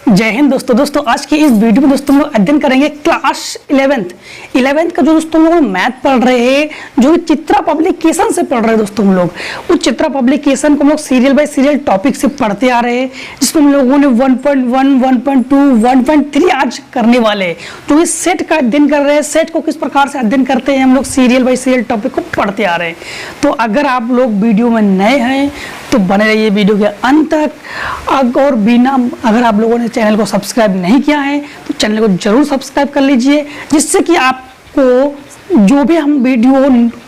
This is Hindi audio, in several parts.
जय हिंद दोस्तों आज की इस वीडियो में दोस्तों हम लोग अध्ययन करेंगे क्लास 11th का जो दोस्तों हम लोग मैथ पढ़ रहे हैं, जो चित्रा पब्लिकेशन से पढ़ रहे हैं दोस्तों हम लोग। उस चित्रा पब्लिकेशन को हम लोग सीरियल बाय सीरियल टॉपिक से पढ़ते आ रहे हैं, जिसमें हम लोगों ने 1.1, 1.2, 1.3 आज करने वाले हैं, जो इस सेट का अध्ययन कर रहे हैं। सेट को किस प्रकार से अध्ययन करते हैं हम लोग सीरियल बाय सीरियल टॉपिक को पढ़ते आ रहे हैं। तो अगर आप लोग वीडियो में नए हैं तो बने रहिए वीडियो के अंत तक। और बिना अगर आप लोगों ने चैनल को सब्सक्राइब नहीं किया है तो चैनल को जरूर सब्सक्राइब कर लीजिए, जिससे कि आपको जो भी हम वीडियो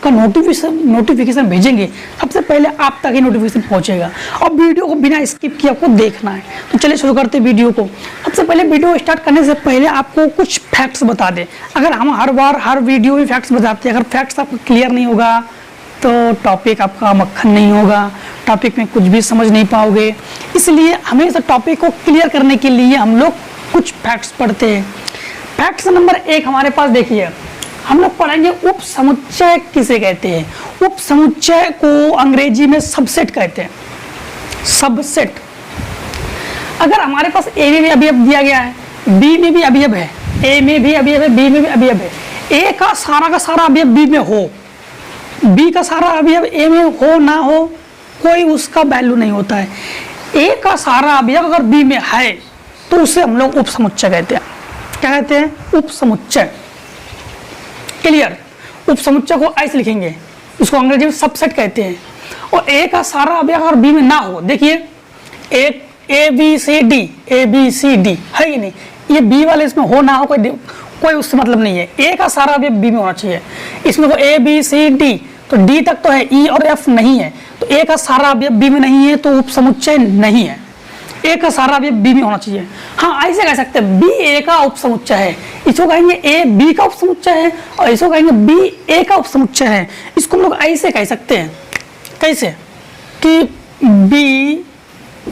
का नोटिफिकेशन भेजेंगे सबसे पहले आप तक ही नोटिफिकेशन पहुंचेगा। और वीडियो को बिना स्किप किए आपको देखना है। तो चलिए शुरू करते हैं वीडियो को। सबसे पहले वीडियो स्टार्ट करने से पहले आपको कुछ फैक्ट्स बता दें। अगर हम हर बार हर वीडियो में फैक्ट्स बताते हैं, अगर फैक्ट्स आपको क्लियर नहीं होगा तो टॉपिक आपका मक्खन नहीं होगा, टॉपिक में कुछ भी समझ नहीं पाओगे। इसलिए हमेशा टॉपिक को क्लियर करने के लिए हम लोग कुछ फैक्ट्स पढ़ते हैं। फैक्ट्स नंबर 1 हमारे पास देखिए, हम लोग पढ़ेंगे उप समुच्चय किसे कहते हैं। उप समुच्चय को अंग्रेजी में सबसेट कहते हैं। सबसेट। अगर हमारे पास ए में भी अवयव दिया गया है, बी में भी अवयव है, ए में भी अवयव है, बी में भी अवयव है, ए का सारा अवयव बी में हो, बी का सारा अवयव ए में हो ना हो, कोई उसका वैल्यू नहीं होता है। ए का सारा अवयव अगर बी में है तो उसे हम लोग उपसमुच्चय कहते हैं। क्या कहते हैं? उपसमुच्चय। क्लियर? उपसमुच्चय को ऐसे लिखेंगे, इसको अंग्रेजी में सबसेट कहते हैं। और ए का सारा अवयव अगर बी में ना हो, देखिए ए बी सी डी है कि नहीं, ये बी वाले इसमें हो ना हो कोई उससे मतलब नहीं है। ए का सारा अवयव बी में होना चाहिए। इसमें तो ए बी सी डी, तो डी तक तो है, ई और एफ नहीं है, तो ए का सारा अवयव बी में नहीं है तो उपसमुच्चय नहीं है। ए का सारा अवयव बी में होना चाहिए। हाँ, ऐसे कह सकते हैं बी ए का उपसमुच्चय है, इसको कहेंगे ए बी का उपसमुच्चय है, और इसको कहेंगे बी ए का उपसमुच्चय है। इसको हम लोग ऐसे कह सकते हैं, कैसे कि बी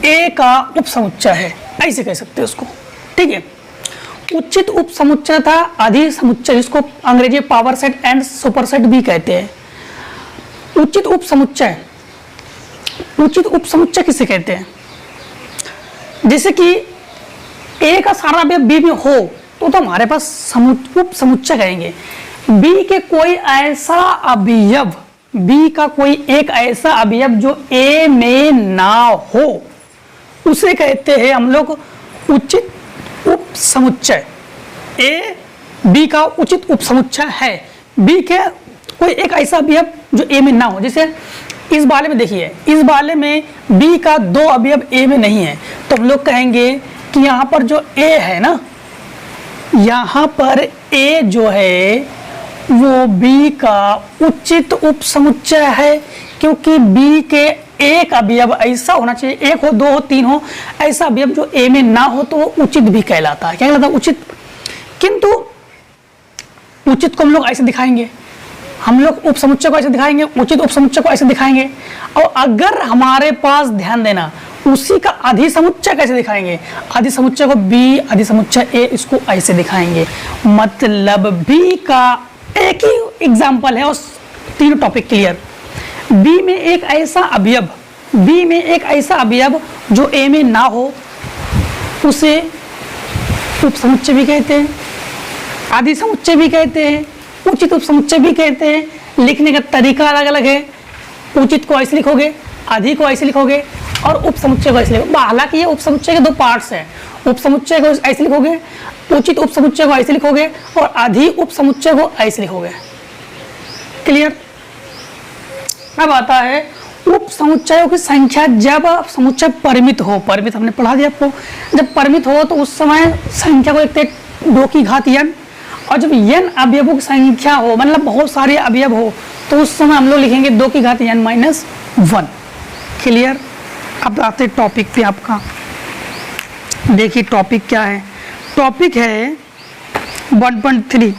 ए का उपसमुच्चय है, ऐसे कह सकते हैं उसको। ठीक है। उचित उपसमुच्चय था अधिसमुच्चय, जिसको अंग्रेजी पावर सेट एंड सुपरसेट भी कहते हैं। उचित उपसमुच्चय किसे कहते हैं? जैसे कि ए का सारा अवयव बी में हो तो हमारे पास उपसमुच्चय कहेंगे। बी के कोई ऐसा अवयव, बी का कोई एक ऐसा अवयव जो ए में ना हो, उसे कहते हैं हम लोग उचित उपसमुच्चय। ए बी का उचित उपसमुच्चय है, बी के कोई एक ऐसा अवयव जो ए में ना हो। जैसे इस वाले में देखिए, इस वाले में बी का 2 अवयव ए में नहीं है, तो हम लोग कहेंगे कि यहाँ पर जो ए है ना, यहाँ पर ए जो है वो बी का उचित उपसमुच्चय है, क्योंकि बी के एक अवयव ऐसा होना चाहिए, 1 हो 2 हो 3 हो, ऐसा अवयव जो ए में ना हो तो वो उचित भी कहलाता है। क्या कहलाता है? उचित। किंतु उचित को हम लोग ऐसे दिखाएंगे, हम लोग उपसमुच्चय को ऐसे दिखाएंगे, उचित उपसमुच्चय को ऐसे दिखाएंगे। और अगर हमारे पास, ध्यान देना, उसी का अधिसमुच्चय कैसे दिखाएंगे? अधिसमुच्चय को बी, अधिसमुच्चय ए, इसको ऐसे दिखाएंगे। मतलब बी का एक ही एग्जाम्पल है और तीनों टॉपिक क्लियर। बी में एक ऐसा अवयव जो ए में ना हो, उसे उपसमुच्चय भी कहते हैं, अधिसमुच्चय भी कहते हैं, उचित उपसमुच्चय भी कहते हैं। लिखने का तरीका अलग अलग है। उचित को ऐसे लिखोगे, अधि को ऐसे लिखोगे, और उपसमुच्चय को ऐसे लिखोगे। हालांकि ये उपसमुच्चय के 2 पार्ट्स हैं। उपसमुच्चय को ऐसे लिखोगे, उचित उपसमुच्चय को ऐसे लिखोगे, और अधि उपसमुच्चय को ऐसे लिखोगे। क्लियर? अब आता है उपसमुच्चयों की संख्या जब समुच्चय परिमित हो। परिमित हमने पढ़ा दिया आपको। जब परिमित हो तो उस समय संख्या को लिखते 2 की घात n, और जब n अवयवों की संख्या हो, मतलब बहुत सारे अवयव हो, तो उस समय हम लोग लिखेंगे 2 की घात n-1। क्लियर? अब आते हैं टॉपिक पे आपका। देखिए टॉपिक क्या है। टॉपिक है 1.3,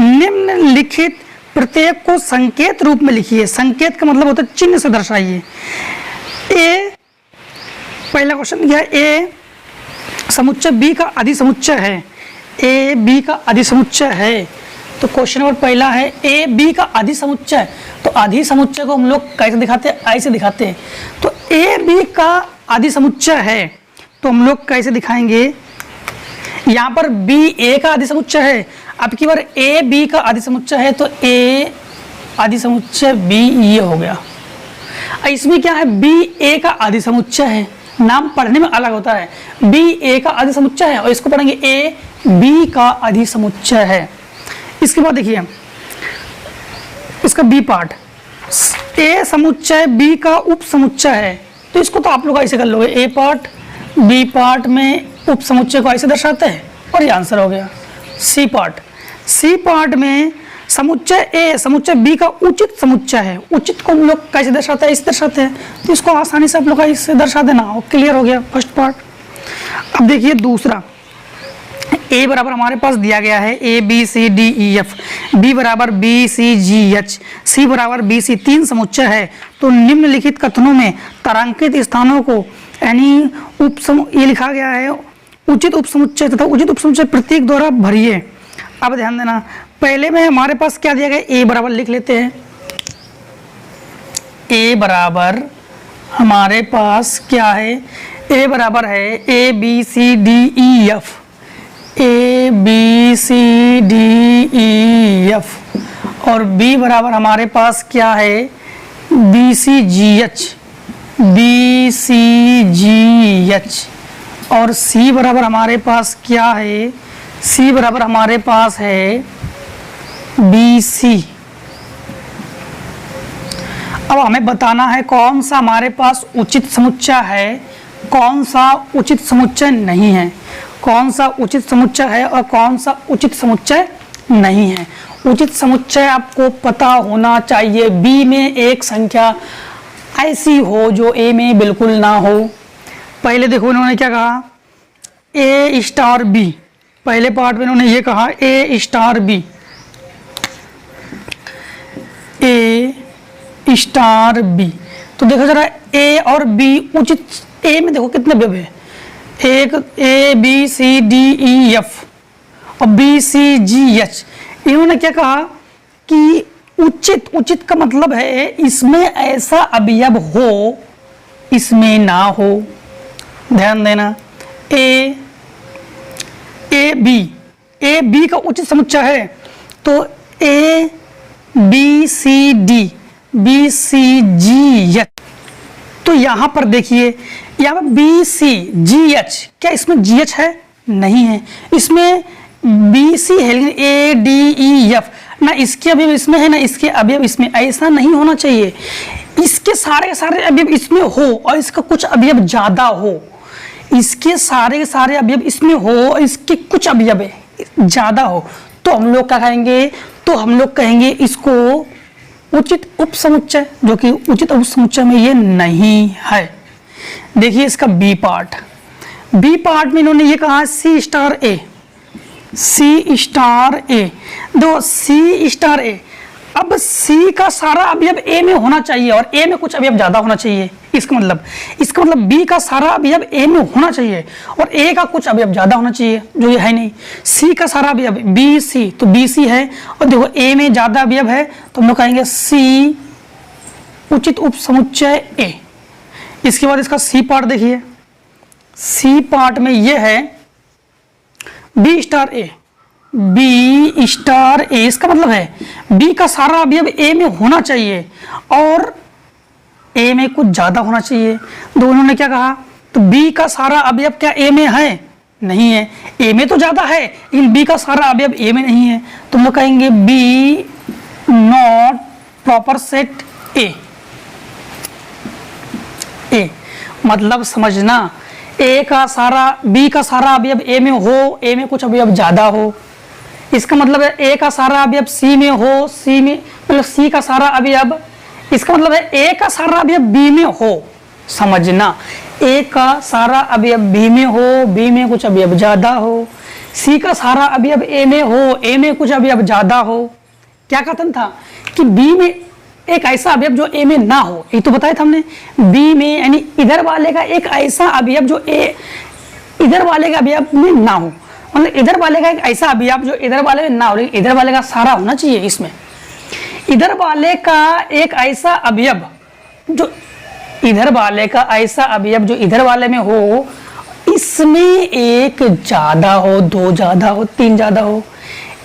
निम्नलिखित प्रत्येक को संकेत रूप में लिखिए। संकेत का मतलब होता है चिन्ह से दर्शाइए। ए, पहला क्वेश्चन क्या है? ए समुच्चय बी का अधिसमुच्चय है, ए बी का अधिसमुच्चय है। तो क्वेश्चन नंबर पहला है ए बी का अधिसमुच्चय। तो अधिसमुच्चय को हम लोग कैसे दिखाते हैं? ऐसे दिखाते हैं। तो ए बी का अधिसमुच्चय है तो हम लोग कैसे दिखाएंगे? यहाँ पर बी ए का आदि समुच्चय है, अब की बार ए बी का आदि समुच्चय है, तो ए आदि समुच्चय बी ये हो गया। इसमें क्या है, बी ए का आदि समुच्चय है, नाम पढ़ने में अलग होता है, बी ए का आदि समुच्चय है और इसको पढ़ेंगे ए बी का आदि समुच्चय है। इसके बाद देखिए इसका बी पार्ट, ए समुच्चय बी का उप समुच्चय है, तो इसको तो आप लोग ऐसे कर लोगे, ए पार्ट बी पार्ट में उप समुच्चय को ऐसे दर्शाते हैं और ये आंसर हो गया। सी पार्ट, सी पार्ट में समुच्चय ए समुच्चय बी का उचित समुच्चय है, उचित को हम लोग कैसे दर्शाते हैं, इसे दर्शाते हैं, तो इसको आसानी से आप लोग इससे दर्शा देना, और क्लियर हो गया फर्स्ट पार्ट। अब देखिए दूसरा, ए बराबर हमारे पास दिया गया है A B C D E F, B बराबर B C G H, C बराबर बी सी, तीन समुच्चय है, तो निम्नलिखित कथनों में तारांकित स्थानों को यानी ये लिखा गया है उचित उपसमुच्चय तथा उचित उपसमुच्चय प्रतीक द्वारा भरिए। अब ध्यान देना, पहले में हमारे पास क्या दिया गया, ए बराबर लिख लेते हैं, ए बराबर हमारे पास क्या है, ए बराबर है A B C D E F, A B C D E F, और बी बराबर हमारे पास क्या है, B C G H, B C G H, और सी बराबर हमारे पास क्या है, सी बराबर हमारे पास है बी सी। अब हमें बताना है कौन सा हमारे पास उचित समुच्चय है, कौन सा उचित समुच्चय नहीं है, कौन सा उचित समुच्चय है और कौन सा उचित समुच्चय नहीं है। उचित समुच्चय आपको पता होना चाहिए, बी में एक संख्या ऐसी हो जो ए में बिल्कुल ना हो। पहले देखो इन्होंने क्या कहा, ए स्टार बी, पहले पार्ट में इन्होंने ये कहा ए स्टार बी, ए स्टार बी, तो देखो जरा ए और बी उचित, ए में देखो कितने अवयव है, एक A B C D E F और बी सी जी एच। इन्होंने क्या कहा कि उचित, उचित का मतलब है इसमें ऐसा अवयव हो इसमें ना हो। ध्यान देना, ए बी का उचित समुच्चय है, तो A B C D B C G H, तो यहां पर देखिए यहाँ पर बी सी जी एच, क्या इसमें जी एच है, नहीं है, इसमें बी सी है लेकिन ए डी ई एफ, ना इसके अवयव इसमें है ना इसके अवयव इसमें, ऐसा नहीं होना चाहिए, इसके सारे सारे अवयव इसमें हो और इसका कुछ अवयव ज्यादा हो, इसके सारे सारे अवयव इसमें हो और इसके कुछ अवयव ज्यादा हो, तो हम लोग क्या कहेंगे, तो हम लोग कहेंगे इसको उचित उपसमुच्चय, जो कि उचित उपसमुच्चय में ये नहीं है। देखिए इसका बी पार्ट, बी पार्ट में इन्होंने ये कहा सी स्टार ए, सी स्टार ए, दो सी स्टार ए, अब सी का सारा अवयव ए में होना चाहिए और ए में कुछ अवयव ज्यादा होना चाहिए, इसका मतलब बी का सारा अवयव ए में होना चाहिए और ए का कुछ अवयव ज्यादा होना चाहिए, जो ये है नहीं। सी का सारा अवयव बी सी, तो बी सी है और देखो ए में ज्यादा अवयव है, तो हम लोग कहेंगे सी उचित उपसमुच्चय ए। इसके बाद इसका सी पार्ट देखिए, सी पार्ट में ये है बी स्टार ए, बी स्टार ए, इसका मतलब है बी का सारा अवयव ए में होना चाहिए और ए में कुछ ज्यादा होना चाहिए। दोनों ने क्या कहा, तो बी का सारा अवयव क्या ए में है, नहीं है, ए में तो ज्यादा है लेकिन बी का सारा अवयव ए में नहीं है, तो हम लोग कहेंगे B not proper set A. A मतलब समझना, ए का सारा बी का सारा अवयव ए में हो, ए में कुछ अवयव ज्यादा हो, इसका मतलब है ए का सारा अवयव सी में हो, सी में मतलब सी का सारा अवयव, इसका मतलब है ए का सारा अवयव बी में हो। समझना, ए का सारा अवयव बी में हो, बी में कुछ अवयव ज्यादा हो, सी का सारा अवयव ए में हो, ए में कुछ अवयव ज्यादा हो। क्या कथन था कि बी में एक ऐसा अवयव जो ए में ना हो, ये तो बताया था हमने, बी में यानी इधर वाले का एक ऐसा अवयव जो ए इधर वाले का अवयव में ना हो, मतलब इधर वाले का एक ऐसा अवयव जो इधर वाले में ना हो लेकिन इधर वाले का सारा होना चाहिए। इसमें इधर वाले का एक ऐसा अवयव जो इधर वाले का ऐसा अवयव जो इधर वाले में हो, इसमें एक ज्यादा हो, दो ज्यादा हो, तीन ज्यादा हो,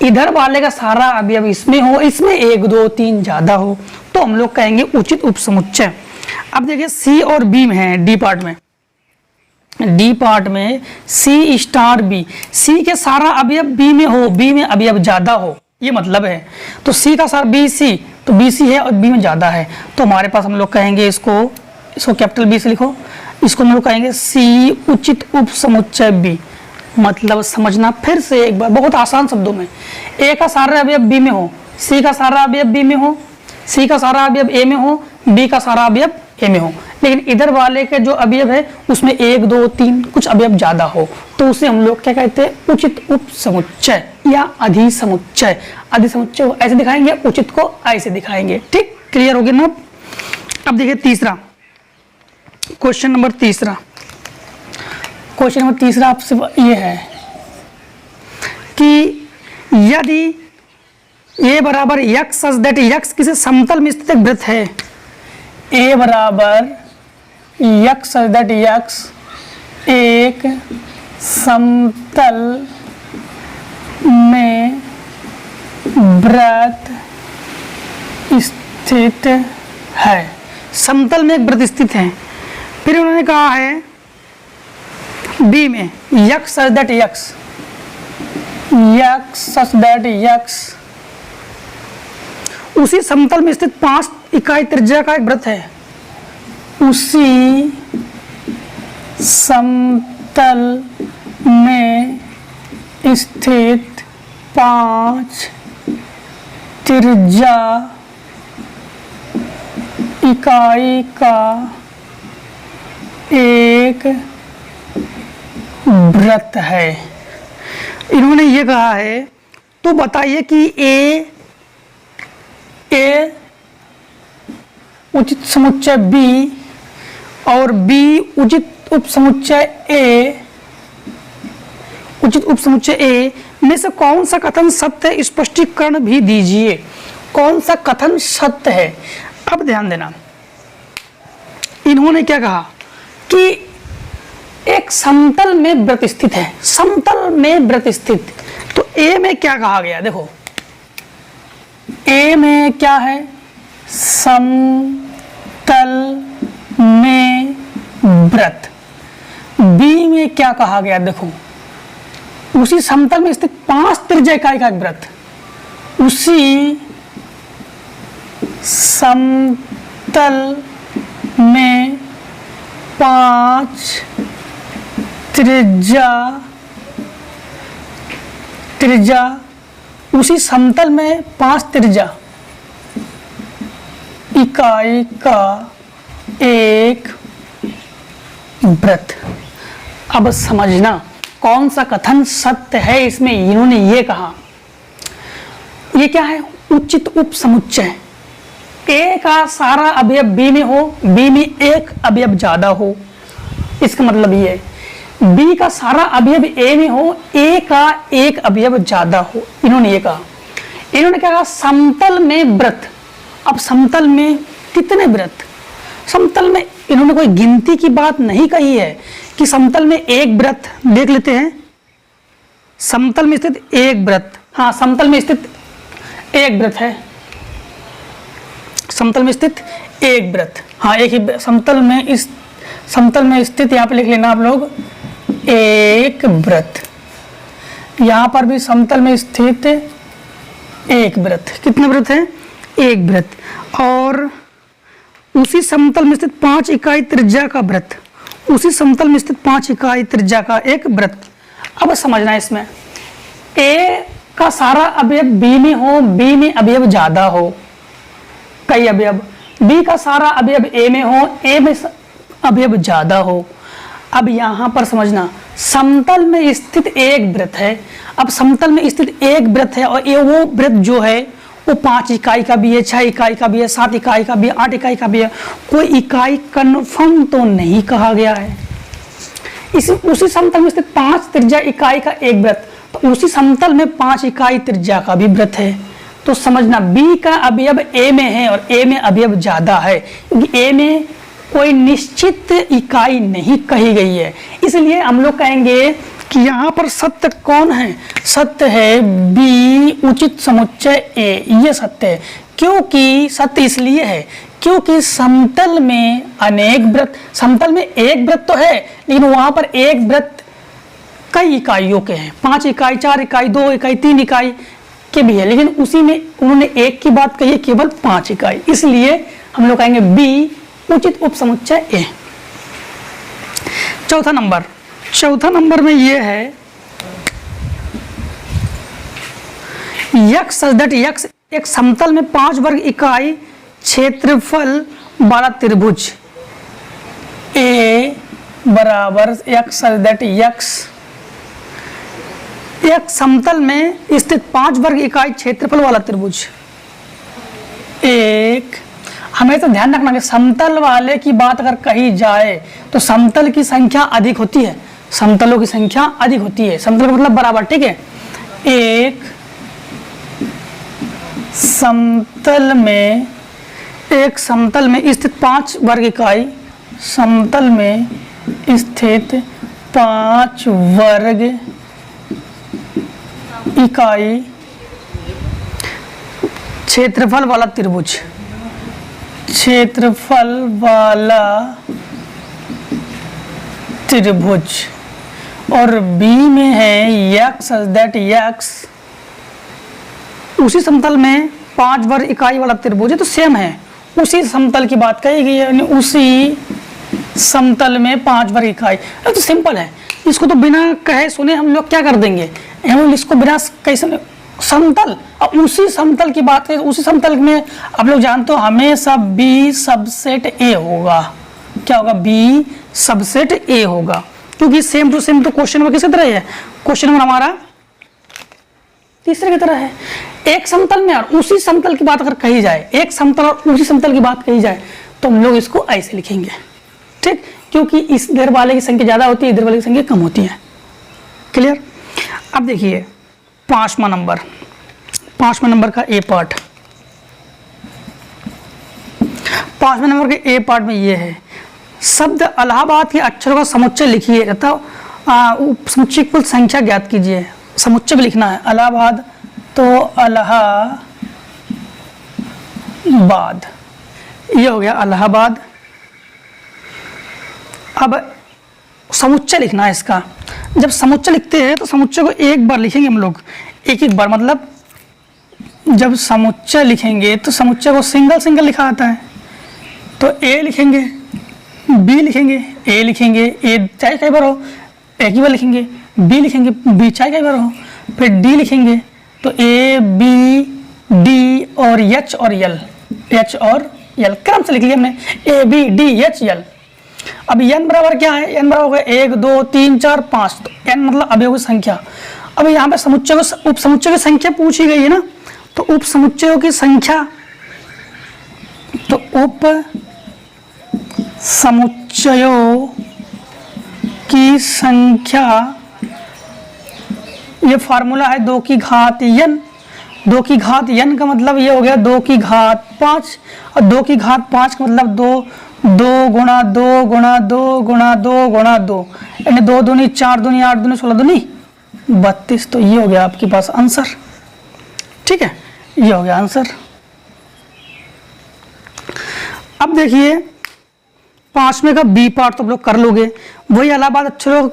इधर वाले का सारा अवयव इसमें हो, इसमें एक दो तीन ज्यादा हो, तो हम लोग कहेंगे उचित उपसमुच्चय। अब देखिए सी और बी में है, डी पार्ट में, डी पार्ट में सी स्टार बी, सी के सारा अवयव बी में हो, बी में अवयव ज्यादा हो, ये मतलब है। तो सी का सारा बी सी, तो बी सी है और बी में ज्यादा है, तो हमारे पास हम लोग कहेंगे इसको कैपिटल बी से लिखो, इसको हम लोग कहेंगे सी उचित उपसमुच्चय बी। मतलब समझना फिर से एक बार बहुत आसान शब्दों में, ए का सारा अवयव बी में हो, सी का सारा अवयव बी में हो, सी का सारा अवयव ए में हो, बी का सारा अवयव ए में हो, लेकिन इधर वाले के जो अवयव है उसमें एक दो तीन कुछ अवयव ज्यादा हो, तो उसे हम लोग क्या कहते हैं, उचित उपसमुच्चय या अधिसमुच्चय। अधिसमुच्चय ऐसे दिखाएंगे, उचित को ऐसे दिखाएंगे। ठीक, क्लियर हो गया ना। अब देखिए तीसरा क्वेश्चन नंबर तीसरा, क्वेश्चन नंबर तीसरा आपसे ये है कि यदि ए बराबर यक्स सच दैट यक्स किसी समतल में स्थित एक वृत्त है, ए बराबर यक्स सच दैट यक्स एक समतल में वृत्त स्थित है, समतल में एक वृत्त स्थित है। फिर उन्होंने कहा है बी में x such that x such that x उसी समतल में स्थित 5 इकाई त्रिज्या का एक वृत्त है, उसी समतल में स्थित 5 त्रिज्या इकाई का एक वृत्त है। इन्होंने ये कहा है, तो बताइए कि ए उचित समुच्चय बी और बी उचित उपसमुच्चय ए, उचित उपसमुच्चय ए में से कौन सा कथन सत्य है, स्पष्टीकरण भी दीजिए। कौन सा कथन सत्य है? अब ध्यान देना, इन्होंने क्या कहा कि एक समतल में वृत्त स्थित है, समतल में वृत्त स्थित, तो ए में क्या कहा गया, देखो ए में क्या है, समतल में वृत्त। बी में क्या कहा गया, देखो उसी समतल में स्थित 5 त्रिज्या इकाई का एक वृत्त, उसी समतल में 5 त्रिज्या उसी समतल में 5 त्रिज्या इकाई का एक वृत्त। अब समझना कौन सा कथन सत्य है इसमें। इन्होंने ये कहा, ये क्या है, उचित उपसमुच्चय। ए का सारा अवयव बी में हो, बी में एक अवयव ज्यादा हो, इसका मतलब ये है। बी का सारा अवयव ए में हो, ए का एक अवयव ज्यादा हो। इन्होंने ये कहा, इन्होंने क्या कहा, समतल में वृत्त। अब समतल में कितने वृत्त, समतल में इन्होंने कोई गिनती की बात नहीं कही है कि समतल में एक वृत्त, देख लेते हैं समतल में स्थित एक वृत्त, हाँ समतल में स्थित एक वृत्त है, समतल में स्थित एक वृत्त, हाँ एक ही समतल में, इस समतल में स्थित यहाँ पे लिख लेना आप लोग, एक वृत्त। यहाँ पर भी समतल में स्थित एक वृत्त। कितने वृत्त हैं, एक वृत्त। और उसी समतल में स्थित 5 इकाई त्रिज्या का वृत्त, उसी समतल में स्थित 5 इकाई त्रिज्या का एक वृत्त। अब समझना इसमें, ए का सारा अवयव बी में हो, बी में अवयव ज्यादा हो, कई अवयव, बी का सारा अवयव ए में हो, ए में अवयव ज्यादा हो। अब यहां पर समझना, समतल में स्थित एक वृत्त है। अब समतल में स्थित एक वृत्त है और ये वो वृत्त जो है वो 5 इकाई का भी है, 6 इकाई का भी है, 7 इकाई का भी है, 8 इकाई का भी है। कोई इकाई कन्फर्म तो नहीं कहा गया है। उसी समतल में स्थित 5 त्रिज्या इकाई का एक वृत्त, तो उसी समतल में 5 इकाई त्रिज्या का भी वृत्त है। तो समझना, बी का अवयव ए में है और ए में अवयव ज्यादा है, क्योंकि ए में कोई निश्चित इकाई नहीं कही गई है, इसलिए हम लोग कहेंगे कि यहाँ पर सत्य कौन है, सत्य है बी उचित समुच्चय ए, ये सत्य है। क्योंकि सत्य इसलिए है क्योंकि समतल में अनेक वृत्त, समतल में एक वृत्त तो है लेकिन वहां पर एक वृत्त कई इकाइयों के हैं, 5 इकाई, 4 इकाई, 2 इकाई, 3 इकाई के भी है, लेकिन उसी में उन्होंने एक की बात कही है केवल 5 इकाई, इसलिए हम लोग कहेंगे बी उचित उपसमुच्चय ए। चौथा नंबर में ये है यक्स सच दैट यक्स एक समतल में 5 वर्ग इकाई क्षेत्रफल वाला त्रिभुज ए बराबर यक्स सच दैट यक्स एक समतल में स्थित 5 वर्ग इकाई क्षेत्रफल वाला त्रिभुज एक। हमें तो ध्यान रखना कि समतल वाले की बात अगर कही जाए तो समतल की संख्या अधिक होती है, समतलों की संख्या अधिक होती है, समतल का मतलब बराबर, ठीक है। एक समतल में स्थित 5 वर्ग इकाई, समतल में स्थित 5 वर्ग इकाई क्षेत्रफल वाला त्रिभुज, क्षेत्रफल वाला त्रिभुज और बी में है यक्स दैट यक्स उसी समतल में 5 वर्ग इकाई वाला त्रिभुज है, तो सेम है, उसी समतल की बात कही गई है, यानी उसी समतल में 5 वर्ग इकाई। तो सिंपल है, इसको तो बिना कहे सुने हम लोग क्या कर देंगे, हम इसको बिना कैसे समतल, अब उसी समतल की बात करें, उसी समतल में आप लोग जानते हो हमेशा बी सबसेट ए होगा, क्या होगा, बी सबसेट ए होगा, क्योंकि सेम टू सेम तो क्वेश्चन नंबर किसकी तरह है, क्वेश्चन नंबर हमारा तीसरे की तरह है। एक समतल में और उसी समतल की बात अगर कही जाए, एक समतल और उसी समतल की बात कही जाए तो हम लोग इसको ऐसे लिखेंगे, ठीक, क्योंकि इस इधर वाले की संख्या ज्यादा होती है, इधर वाले की संख्या कम होती है। क्लियर। अब देखिए 5वां नंबर का ए पार्ट, 5वें नंबर के ए पार्ट में ये है शब्द इलाहाबाद के अक्षरों का समुच्चय लिखिए तथा समुच्चय कुल संख्या ज्ञात कीजिए। समुच्चय भी लिखना है, इलाहाबाद तो इलाहाबाद, ये हो गया इलाहाबाद। अब समुच्चय लिखना है इसका, जब समुच्चय लिखते हैं तो समुच्चय को एक बार लिखेंगे हम लोग, एक बार, मतलब जब समुच्चय लिखेंगे तो समुच्चय को सिंगल लिखा आता है, तो ए लिखेंगे, बी लिखेंगे, ए लिखेंगे, ए चाहे कई बार हो एक ही बार लिखेंगे, बी लिखेंगे, बी चाहे कई बार हो, फिर डी लिखेंगे, तो ए बी डी और एच और यल, एच और यल क्रम से लिख लिया हमने, ए बी डी एच यल। अब n बराबर क्या है, n बराबर होगा 1 2 3 4 5, तो n मतलब अवयवों की संख्या। अब यहाँ पे समुच्चय को उप समुच्चय की संख्या पूछी गई है ना, तो उप समुच्चयों की संख्या, तो उप समुच्चयों की संख्या, ये फार्मूला है 2 की घात n, 2 की घात n का मतलब ये हो गया 2 की घात 5, और 2 की घात 5 का मतलब 2 गुणा 2 गुणा 2 गुणा 2 गुणा 2, यानी 2 दूनी 4 दूनी 8 दूनी 16 दूनी 32, तो ये हो गया आपके पास आंसर, ठीक है, ये हो गया आंसर। अब देखिए 5वें का बी पार्ट तो आप लोग कर लोगे, वही इलाहाबाद अक्षरों,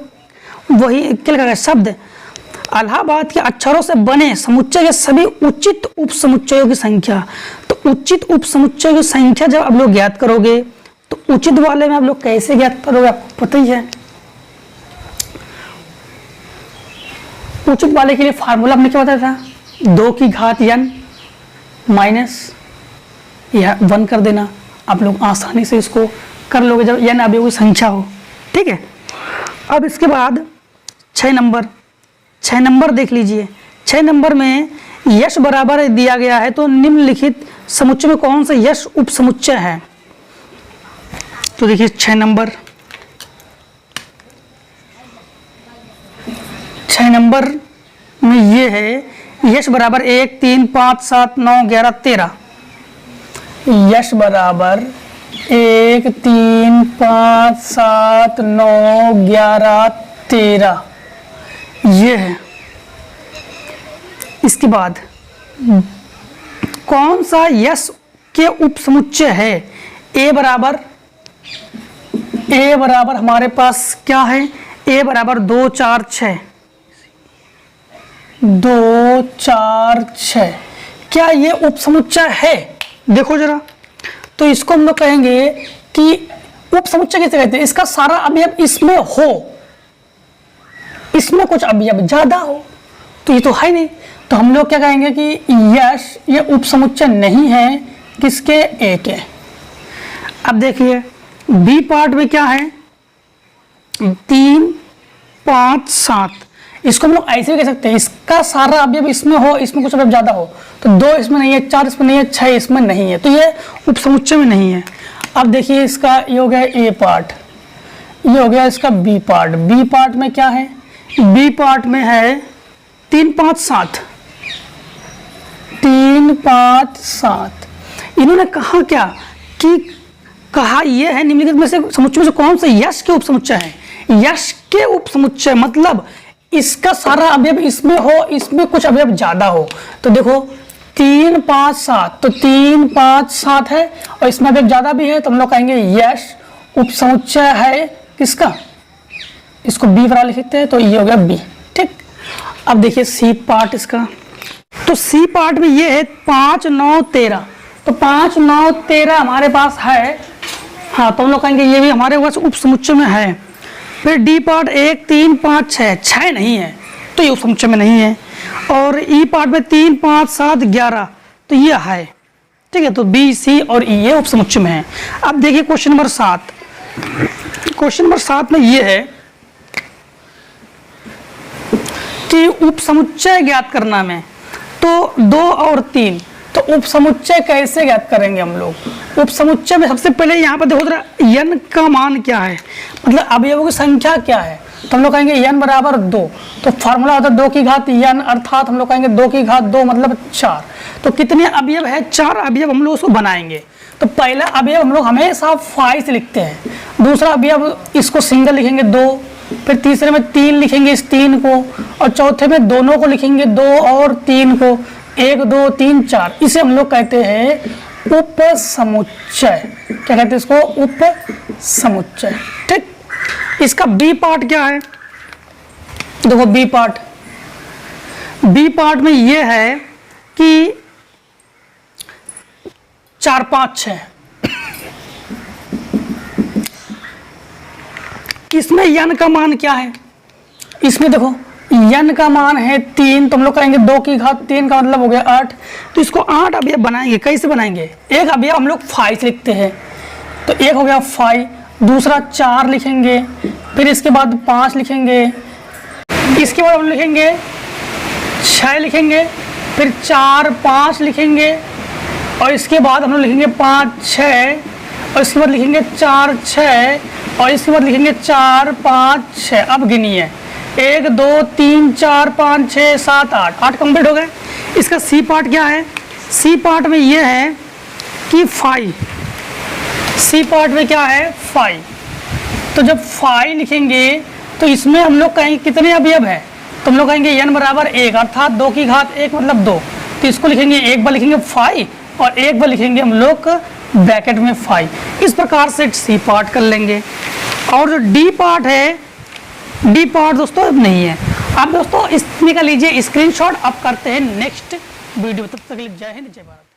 वही क्या लिखा गया शब्द, इलाहाबाद के अक्षरों से बने समुच्चय के सभी उचित उप समुच्चयों की संख्या। तो उचित उप समुच्चय की संख्या जब आप लोग ज्ञात करोगे तो उचित वाले में आप लोग कैसे ज्ञात करोगे, आपको पता ही है। उचित वाले के लिए फार्मूला हमने क्या बताया था, 2 की घात n माइनस या 1 कर देना, आप लोग आसानी से इसको कर लोगे जब n अवयवों की संख्या हो, ठीक है। अब इसके बाद 6 नंबर देख लीजिए, 6 नंबर में यश बराबर दिया गया है, तो निम्नलिखित समुच्चय में कौन सा यश उप समुच्चय है। तो देखिए 6 नंबर में ये है यश बराबर 1 3 5 7 9 11 13, यश बराबर 1 3 5 7 9 11 13 ये है। इसके बाद कौन सा यस के उपसमुच्चय है? ए बराबर हमारे पास क्या है? ए बराबर 2 4 6 2 4 6। क्या ये उपसमुच्चय है? देखो जरा, तो इसको हम लोग कहेंगे कि उपसमुच्चय किसे कहते हैं? इसका सारा अवयव इसमें हो, इसमें कुछ अवयव ज्यादा हो, तो ये तो है नहीं, तो हम लोग क्या कहेंगे कि यस ये उपसमुच्चय नहीं है किसके? ए के। अब देखिए बी पार्ट में क्या है? 3 5 7। इसको हम लोग ऐसे भी कह सकते हैं, इसका सारा अवयव इसमें हो, इसमें कुछ अवयव ज्यादा हो, तो 2 इसमें नहीं है, 4 इसमें नहीं है, 6 इसमें नहीं है, तो ये उपसमुच्चय में नहीं है। अब देखिए इसका ये हो गया ए पार्ट, ये हो गया इसका बी पार्ट। बी पार्ट में क्या है? बी पार्ट में है 3 5 7 3 5 7। इन्होंने कहा क्या कि कहा यह है निम्नलिखित में से समुच्चय में से कौन सा यश के उपसमुच्चय है? यश के उपसमुच्चय मतलब इसका सारा अवयव इसमें हो, इसमें कुछ अवयव ज्यादा हो। तो देखो 3 5 7, तो 3 5 7 है और इसमें अवयव ज्यादा भी है, तो हम लोग कहेंगे यश उपसमुच्चय है किसका? इसको बी बराबर लिखते हैं, तो ये हो गया बी। ठीक। अब देखिए सी पार्ट इसका, तो सी पार्ट में ये है 5 9 13, तो 5 9 13 हमारे पास है, हाँ, तो हम लोग कहेंगे ये भी हमारे पास उपसमुच्चय में है। फिर डी पार्ट 1 3 5 6, 6 नहीं है, तो ये उपसमुच्चय में नहीं है। और ई पार्ट में 3 5 7 11, तो ये है। ठीक है, तो बी सी और ई ये उपसमुच्चय में है। अब देखिए क्वेश्चन नंबर 7। क्वेश्चन नंबर 7 में ये है कि उपसमुच्चय ज्ञात करना में, तो 2 और 3, तो उपसमुच्चय कैसे ज्ञात करेंगे हम लोग? उपसमुच्चय में सबसे पहले यहाँ पर देखो जरा n का मान क्या है, मतलब अवयवों की संख्या क्या है, तो हम लोग कहेंगे n बराबर 2, तो फार्मूला होता है 2 की घात n, अर्थात हम लोग कहेंगे 2 की घात 2 मतलब 4। तो कितने अवयव है? 4 अवयव हम लोग उसको बनाएंगे। तो पहला अवयव हम लोग हमेशा 5 से लिखते हैं, दूसरा अवयव इसको सिंगल लिखेंगे 2, फिर तीसरे में 3 लिखेंगे इस 3 को, और चौथे में दोनों को लिखेंगे 2 और 3 को, 1 2 3 4। इसे हम लोग कहते हैं उपसमुच्चय। क्या कहते हैं इसको? उपसमुच्चय। ठीक। इसका बी पार्ट क्या है? देखो बी पार्ट में ये है कि 4 5 6। इसमें n का मान क्या है? इसमें देखो n का मान है 3, तो हम लोग कहेंगे 2 की घात 3 का मतलब हो गया 8, तो इसको 8 अवयव बनाएंगे। कैसे बनाएंगे? एक अवयव हम लोग 5 लिखते हैं, तो एक हो गया 5, दूसरा 4 लिखेंगे, फिर इसके बाद 5 लिखेंगे, इसके बाद हम लिखेंगे 6 लिखेंगे, फिर 4 5 लिखेंगे, और इसके बाद हम लोग लिखेंगे 5 6, और इसके बाद लिखेंगे 4 6, और इसके बाद लिखेंगे 4 5 6। अब गिनिए 1 2 3 4 5 6 7 8, 8 कंप्लीट हो गए। इसका सी पार्ट क्या है? सी पार्ट में ये है कि 5। सी पार्ट में क्या है? 5। तो जब 5 लिखेंगे तो इसमें हम लोग कहेंगे कितने अवयव है, तो हम लोग कहेंगे n बराबर 1, अर्थात 2 की घात 1 मतलब 2, तो इसको लिखेंगे एक बार लिखेंगे 5 और एक बार लिखेंगे हम लोग ब्रैकेट में 5। इस प्रकार से सी पार्ट कर लेंगे। और जो डी पार्ट है, डी पार्ट दोस्तों अब नहीं है। अब दोस्तों इसमें का लीजिए स्क्रीनशॉट, अब करते हैं नेक्स्ट वीडियो। तब तक के लिए जय हिंद जय भारत।